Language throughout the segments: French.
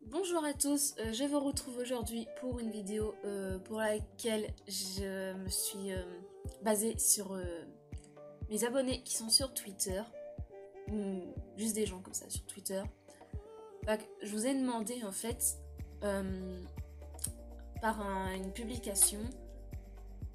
Bonjour à tous, je vous retrouve aujourd'hui pour une vidéo pour laquelle je me suis basée sur mes abonnés qui sont sur Twitter, juste des gens comme ça sur Twitter. Je vous ai demandé en fait par une publication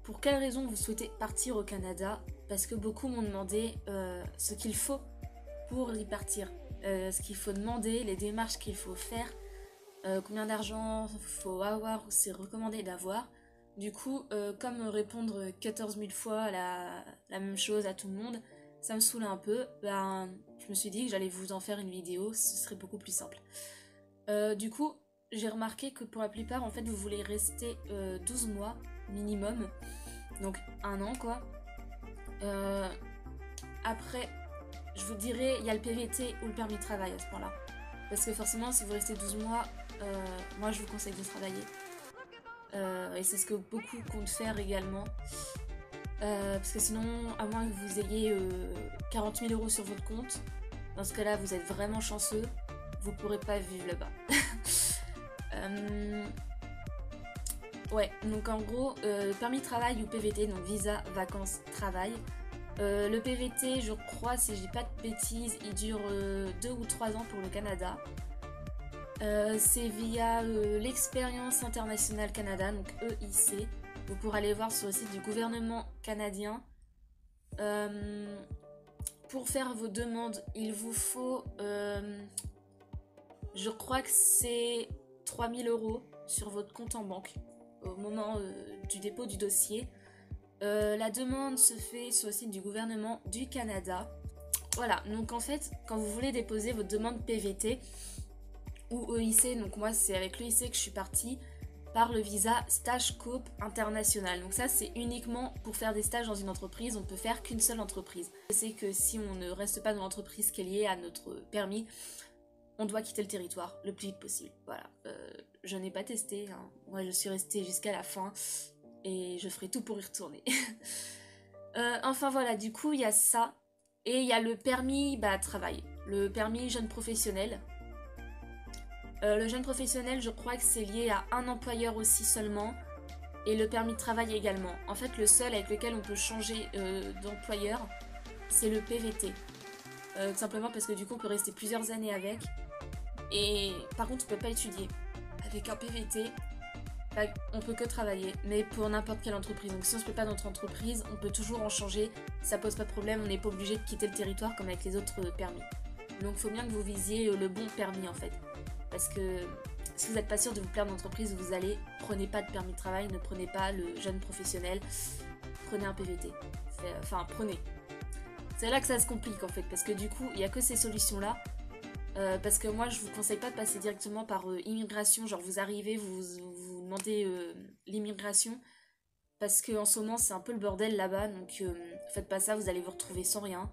pour quelles raisons vous souhaitez partir au Canada, parce que beaucoup m'ont demandé ce qu'il faut pour y partir, ce qu'il faut demander, les démarches qu'il faut faire. Combien d'argent faut avoir ou c'est recommandé d'avoir. Du coup, comme répondre 14 000 fois la même chose à tout le monde, ça me saoule un peu. Je me suis dit que j'allais vous en faire une vidéo, ce serait beaucoup plus simple. Du coup, j'ai remarqué que pour la plupart, en fait, vous voulez rester 12 mois minimum. Donc un an, quoi. Après, je vous dirais, il y a le PVT ou le permis de travail à ce point-là. Parce que forcément, si vous restez 12 mois, moi je vous conseille de travailler. Et c'est ce que beaucoup comptent faire également. Parce que sinon, à moins que vous ayez 40 000 € sur votre compte, dans ce cas-là, vous êtes vraiment chanceux, vous pourrez pas vivre là-bas. Ouais, donc en gros, permis de travail ou PVT, donc visa, vacances, travail. Le PVT, je crois, si je dis pas de bêtises, il dure 2 ou 3 ans pour le Canada. C'est via l'expérience internationale Canada, donc EIC. Vous pourrez aller voir sur le site du gouvernement canadien. Pour faire vos demandes, il vous faut, je crois que c'est 3 000 € sur votre compte en banque au moment du dépôt du dossier. La demande se fait sur le site du gouvernement du Canada. Voilà, donc en fait, quand vous voulez déposer votre demande PVT ou EIC, donc moi c'est avec l'EIC que je suis partie, par le visa stage coop international. Donc ça c'est uniquement pour faire des stages dans une entreprise, on peut faire qu'une seule entreprise. C'est que si on ne reste pas dans l'entreprise qui est liée à notre permis, on doit quitter le territoire le plus vite possible. Voilà, je n'ai pas testé, hein. Moi je suis restée jusqu'à la fin et je ferai tout pour y retourner. Enfin voilà, du coup il y a ça, et il y a le permis travail, le permis jeune professionnel. Le jeune professionnel, je crois que c'est lié à un employeur aussi seulement, et le permis de travail également. En fait, le seul avec lequel on peut changer d'employeur, c'est le PVT. Tout simplement parce que du coup, on peut rester plusieurs années avec, et par contre, on peut pas étudier. Avec un PVT, on peut que travailler, mais pour n'importe quelle entreprise. Donc si on se plaît pas dans notre entreprise, on peut toujours en changer, ça pose pas de problème, on n'est pas obligé de quitter le territoire comme avec les autres permis. Donc il faut bien que vous visiez le bon permis en fait. Parce que si vous n'êtes pas sûr de vous plaire dans l'entreprise où vous allez, prenez pas de permis de travail, ne prenez pas le jeune professionnel, prenez un PVT. Enfin, prenez. C'est là que ça se complique en fait, parce que du coup, il n'y a que ces solutions-là. Parce que moi, je vous conseille pas de passer directement par immigration, genre vous arrivez, vous demandez l'immigration, parce qu'en ce moment, c'est un peu le bordel là-bas, donc faites pas ça, vous allez vous retrouver sans rien.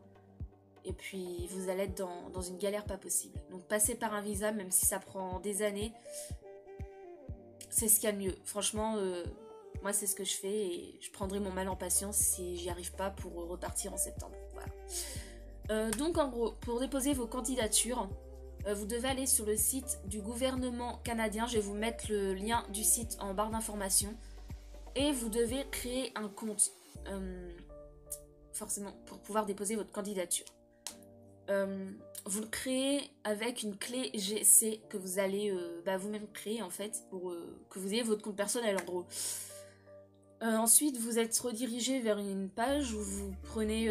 Et puis vous allez être dans une galère pas possible. Donc passer par un visa, même si ça prend des années, c'est ce qu'il y a de mieux. Franchement, moi c'est ce que je fais, et je prendrai mon mal en patience si j'y arrive pas pour repartir en septembre. Voilà. Donc en gros, pour déposer vos candidatures, vous devez aller sur le site du gouvernement canadien. Je vais vous mettre le lien du site en barre d'informations. Et vous devez créer un compte, forcément, pour pouvoir déposer votre candidature. Vous le créez avec une clé GC que vous allez vous-même créer en fait, pour que vous ayez votre compte personnel en gros. Ensuite, vous êtes redirigé vers une page où vous prenez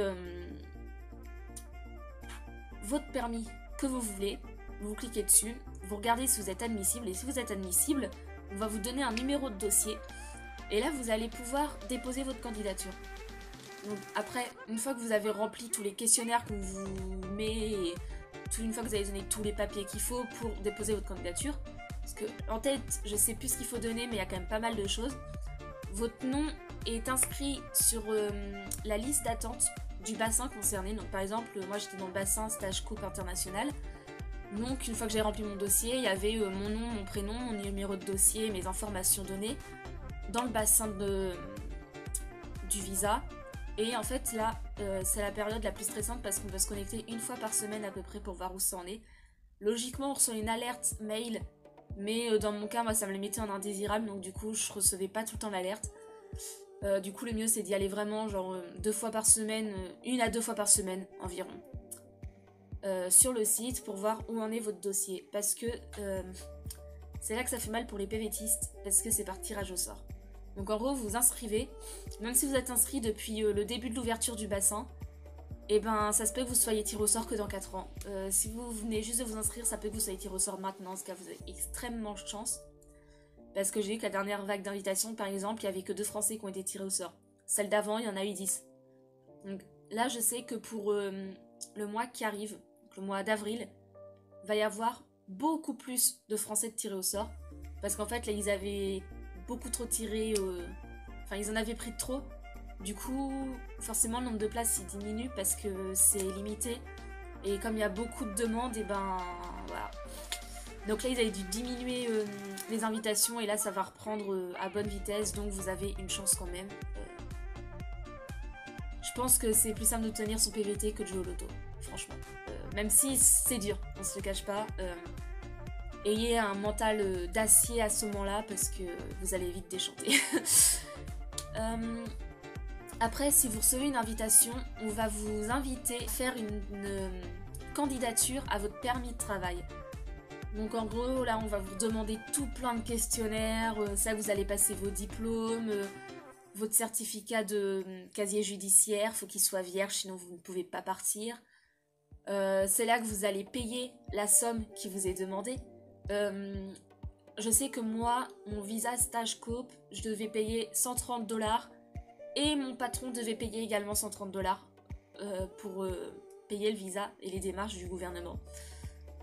votre permis que vous voulez, vous cliquez dessus, vous regardez si vous êtes admissible, et si vous êtes admissible, on va vous donner un numéro de dossier, et là vous allez pouvoir déposer votre candidature. Donc après, une fois que vous avez rempli tous les questionnaires qu'on vous met, et une fois que vous avez donné tous les papiers qu'il faut pour déposer votre candidature, parce que en tête, je sais plus ce qu'il faut donner, mais il y a quand même pas mal de choses. Votre nom est inscrit sur la liste d'attente du bassin concerné. Donc par exemple, moi j'étais dans le bassin stage coupe international. Donc une fois que j'ai rempli mon dossier, il y avait mon nom, mon prénom, mon numéro de dossier, mes informations données dans le bassin du visa. Et en fait là, c'est la période la plus stressante parce qu'on peut se connecter une fois par semaine à peu près pour voir où ça en est. Logiquement, on reçoit une alerte mail Mais dans mon cas, moi, ça me les mettait en indésirable, donc du coup, je recevais pas tout le temps l'alerte. Du coup, le mieux, c'est d'y aller vraiment, genre 2 fois par semaine, 1 à 2 fois par semaine environ, sur le site pour voir où en est votre dossier. Parce que c'est là que ça fait mal pour les PVTistes, parce que c'est par tirage au sort. Donc en gros, vous vous inscrivez, même si vous êtes inscrit depuis le début de l'ouverture du bassin, et ben ça se peut que vous soyez tiré au sort que dans 4 ans. Si vous venez juste de vous inscrire, ça peut que vous soyez tiré au sort maintenant, ce cas vous avez extrêmement de chance. Parce que j'ai eu que la dernière vague d'invitation, par exemple, il n'y avait que 2 Français qui ont été tirés au sort. Celle d'avant, il y en a eu 10. Donc là, je sais que pour le mois qui arrive, donc le mois d'avril, il va y avoir beaucoup plus de Français de tirés au sort. Parce qu'en fait, là, ils avaient beaucoup trop tiré. Enfin, ils en avaient pris de trop. Du coup, forcément, le nombre de places, il diminue parce que c'est limité. Et comme il y a beaucoup de demandes, et ben voilà. Donc là, ils avaient dû diminuer les invitations et là, ça va reprendre à bonne vitesse. Donc vous avez une chance quand même. Je pense que c'est plus simple de tenir son PVT que de jouer au loto, franchement. Même si c'est dur, on se le cache pas. Ayez un mental d'acier à ce moment-là parce que vous allez vite déchanter. Après, si vous recevez une invitation, on va vous inviter à faire une candidature à votre permis de travail. Donc en gros, là, on va vous demander tout plein de questionnaires. Ça, vous allez passer vos diplômes, votre certificat de casier judiciaire. Faut qu'il soit vierge, sinon vous ne pouvez pas partir. C'est là que vous allez payer la somme qui vous est demandée. Je sais que moi, mon visa stage coop, je devais payer 130 $. Et mon patron devait payer également 130 $ pour payer le visa et les démarches du gouvernement.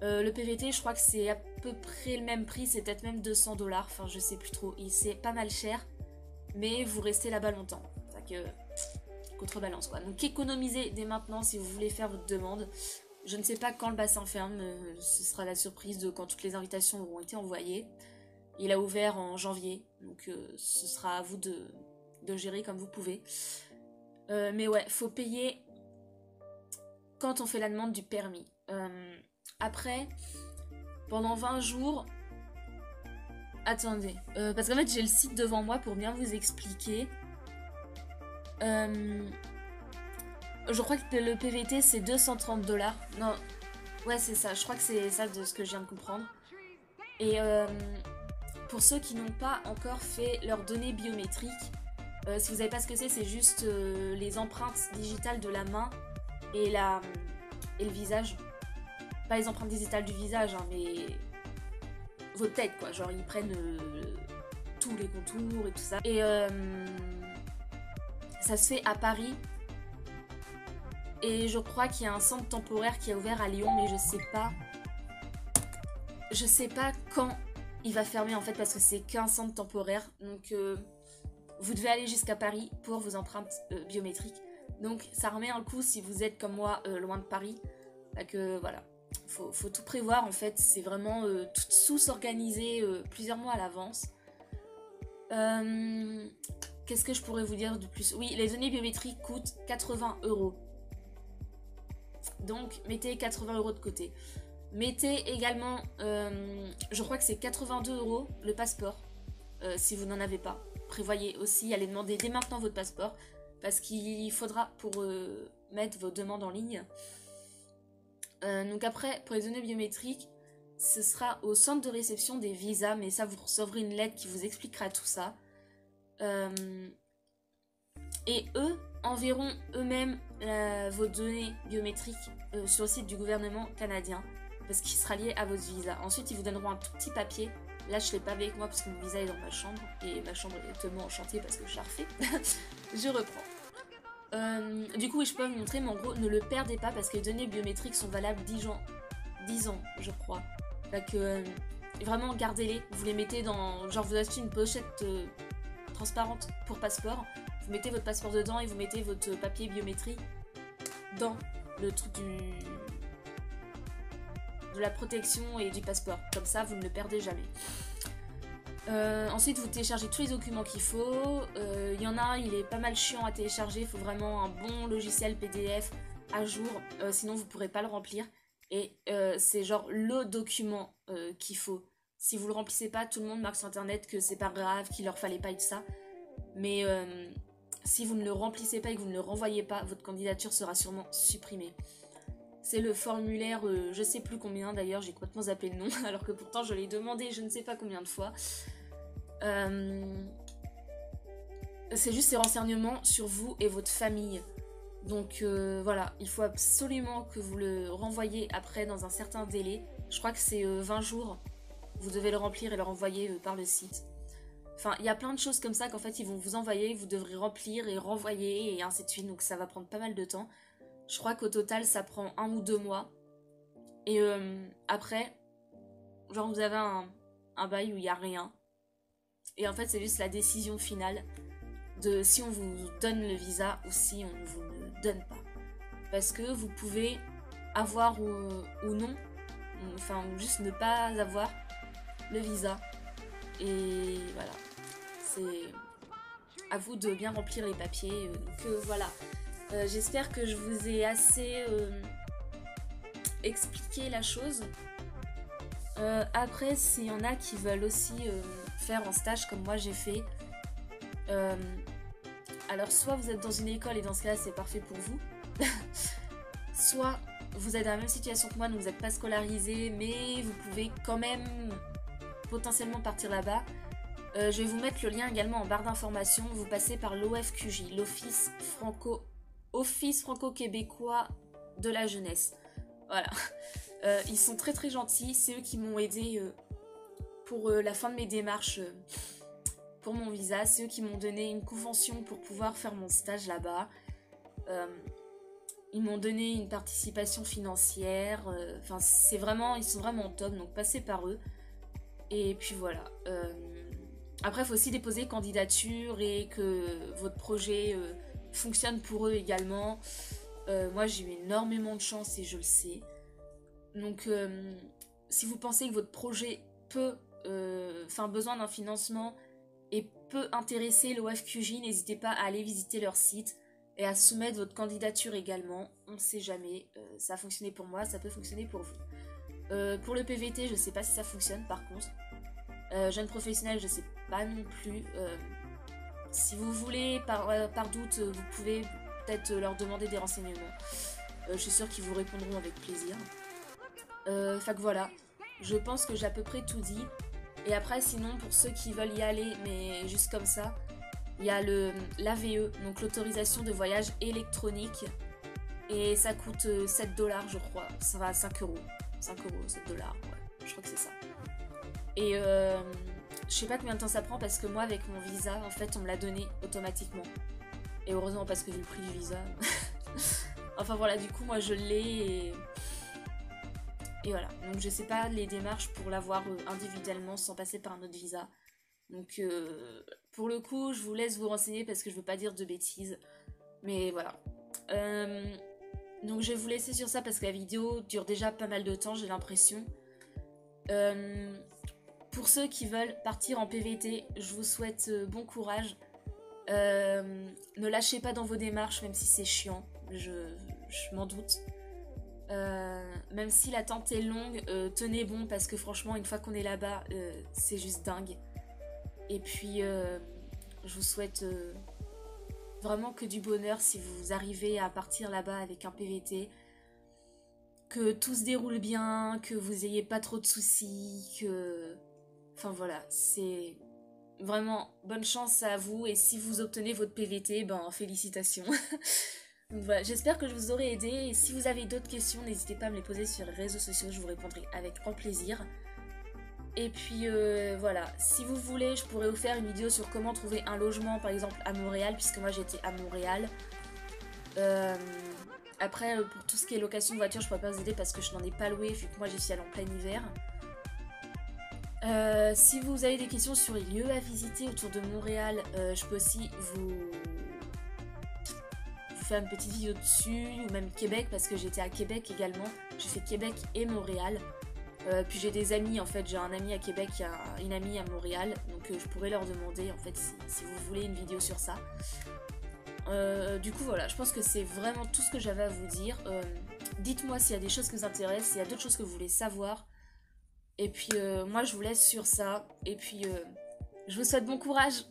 Le PVT, je crois que c'est à peu près le même prix, c'est peut-être même 200 $, enfin je sais plus trop. C'est pas mal cher, mais vous restez là-bas longtemps. C'est que contrebalance quoi. Donc économisez dès maintenant si vous voulez faire votre demande. Je ne sais pas quand le bassin ferme, ce sera la surprise de quand toutes les invitations auront été envoyées. Il a ouvert en janvier, donc ce sera à vous de gérer comme vous pouvez. Mais ouais, faut payer quand on fait la demande du permis. Après, pendant 20 jours... Attendez, parce qu'en fait j'ai le site devant moi pour bien vous expliquer. Je crois que le PVT c'est 230 $. Non, ouais c'est ça, je crois que c'est ça de ce que je viens de comprendre. Et pour ceux qui n'ont pas encore fait leurs données biométriques, si vous savez pas ce que c'est juste les empreintes digitales de la main et le visage. Pas les empreintes digitales du visage, hein, mais votre tête, quoi. Genre, ils prennent tous les contours et tout ça. Et ça se fait à Paris. Et je crois qu'il y a un centre temporaire qui a ouvert à Lyon, mais je sais pas quand il va fermer, en fait, parce que c'est qu'un centre temporaire. Donc... vous devez aller jusqu'à Paris pour vos empreintes biométriques. Donc ça remet un coup si vous êtes comme moi loin de Paris. Que voilà, faut tout prévoir en fait. C'est vraiment tout s'organiser plusieurs mois à l'avance. Qu'est-ce que je pourrais vous dire de plus? Oui, les données biométriques coûtent 80 €. Donc mettez 80 € de côté. Mettez également, je crois que c'est 82 € le passeport. Si vous n'en avez pas. Prévoyez aussi, allez demander dès maintenant votre passeport parce qu'il faudra pour mettre vos demandes en ligne. Donc après, pour les données biométriques, ce sera au centre de réception des visas, mais ça vous recevrez une lettre qui vous expliquera tout ça. Et eux enverront eux-mêmes vos données biométriques sur le site du gouvernement canadien parce qu'il sera lié à votre visa. Ensuite, ils vous donneront un tout petit papier. Là, je ne l'ai pas avec moi parce que mon visa est dans ma chambre. Et ma chambre est tellement enchantée parce que je la refais. Je reprends. Du coup, oui, je peux vous montrer, mais en gros, ne le perdez pas parce que les données biométriques sont valables 10 ans, je crois. Donc, vraiment, gardez-les. Vous les mettez dans... Genre, vous achetez une pochette transparente pour passeport. Vous mettez votre passeport dedans et vous mettez votre papier biométrique dans le truc de la protection et du passeport. Comme ça, vous ne le perdez jamais. Ensuite, vous téléchargez tous les documents qu'il faut. Il y en a un, il est pas mal chiant à télécharger. Il faut vraiment un bon logiciel PDF à jour. Sinon, vous ne pourrez pas le remplir. Et c'est genre le document qu'il faut Si vous le remplissez pas, tout le monde marque sur internet que c'est pas grave, qu'il leur fallait pas et tout ça. Mais si vous ne le remplissez pas et que vous ne le renvoyez pas, votre candidature sera sûrement supprimée. C'est le formulaire, je sais plus combien d'ailleurs, j'ai complètement zappé le nom, alors que pourtant je l'ai demandé je ne sais pas combien de fois. C'est juste ces renseignements sur vous et votre famille. Donc voilà, il faut absolument que vous le renvoyiez après dans un certain délai. Je crois que c'est 20 jours. Vous devez le remplir et le renvoyer par le site. Enfin, il y a plein de choses comme ça qu'en fait ils vont vous envoyer, vous devrez remplir et renvoyer et ainsi de suite. Donc ça va prendre pas mal de temps. Je crois qu'au total ça prend 1 ou 2 mois. Et après, genre vous avez un bail où il n'y a rien. Et en fait c'est juste la décision finale de si on vous donne le visa ou si on ne vous le donne pas. Parce que vous pouvez avoir ou non, enfin juste ne pas avoir le visa. Et voilà, c'est à vous de bien remplir les papiers. Donc voilà, j'espère que je vous ai assez expliqué la chose. Après, s'il y en a qui veulent aussi faire un stage comme moi j'ai fait, alors soit vous êtes dans une école et dans ce cas-là c'est parfait pour vous, soit vous êtes dans la même situation que moi, donc vous n'êtes pas scolarisé, mais vous pouvez quand même potentiellement partir là-bas. Je vais vous mettre le lien également en barre d'informations. Vous passez par l'OFQJ, l'Office franco-québécois de la jeunesse. Voilà. Ils sont très très gentils, c'est eux qui m'ont aidé pour la fin de mes démarches pour mon visa. C'est eux qui m'ont donné une convention pour pouvoir faire mon stage là-bas. Ils m'ont donné une participation financière. Enfin, ils sont vraiment top, donc passez par eux. Et puis voilà. Après, il faut aussi déposer candidature et que votre projet fonctionne pour eux également. Moi, j'ai eu énormément de chance et je le sais. Donc, si vous pensez que votre projet besoin d'un financement et peut intéresser l'OFQJ, n'hésitez pas à aller visiter leur site et à soumettre votre candidature également. On ne sait jamais, ça a fonctionné pour moi, ça peut fonctionner pour vous. Pour le PVT, je ne sais pas si ça fonctionne par contre. Jeune professionnel, je ne sais pas non plus. Si vous voulez, par doute, vous pouvez peut-être leur demander des renseignements. Je suis sûre qu'ils vous répondront avec plaisir. Fait que voilà, je pense que j'ai à peu près tout dit. Et après, sinon, pour ceux qui veulent y aller, mais juste comme ça, il y a l'AVE, donc l'autorisation de voyage électronique. Et ça coûte 7 $, je crois. Ça va à 5 €. 5 €, 7 $, ouais, je crois que c'est ça. Et je sais pas combien de temps ça prend parce que moi, avec mon visa, en fait, on me l'a donné automatiquement. Et heureusement, parce que vu le prix du visa. Enfin voilà, du coup, moi, je l'ai et voilà. Donc, je sais pas les démarches pour l'avoir individuellement sans passer par un autre visa. Donc, pour le coup, je vous laisse vous renseigner parce que je veux pas dire de bêtises. Mais voilà. Donc, je vais vous laisser sur ça parce que la vidéo dure déjà pas mal de temps, j'ai l'impression. Pour ceux qui veulent partir en PVT, je vous souhaite bon courage. Ne lâchez pas dans vos démarches, même si c'est chiant. Je m'en doute. Même si l'attente est longue, tenez bon parce que franchement, une fois qu'on est là-bas, c'est juste dingue. Et puis, je vous souhaite vraiment que du bonheur si vous arrivez à partir là-bas avec un PVT. Que tout se déroule bien, que vous ayez pas trop de soucis, que... Enfin voilà, c'est vraiment bonne chance à vous et si vous obtenez votre PVT, ben félicitations. Donc voilà, j'espère que je vous aurai aidé et si vous avez d'autres questions, n'hésitez pas à me les poser sur les réseaux sociaux, je vous répondrai avec grand plaisir. Et puis voilà, si vous voulez, je pourrais vous faire une vidéo sur comment trouver un logement par exemple à Montréal, puisque moi j'étais à Montréal. Après, pour tout ce qui est location de voiture, je pourrais pas vous aider parce que je n'en ai pas loué vu que moi j'y suis allée en plein hiver. Si vous avez des questions sur les lieux à visiter autour de Montréal, je peux aussi vous faire une petite vidéo dessus, ou même Québec, parce que j'étais à Québec également. J'ai fait Québec et Montréal. Puis j'ai des amis, en fait, j'ai un ami à Québec, une amie à Montréal, donc je pourrais leur demander, en fait, si vous voulez une vidéo sur ça. Du coup, voilà, je pense que c'est vraiment tout ce que j'avais à vous dire. Dites-moi s'il y a des choses qui vous intéressent, s'il y a d'autres choses que vous voulez savoir. Et puis moi je vous laisse sur ça. Et puis je vous souhaite bon courage.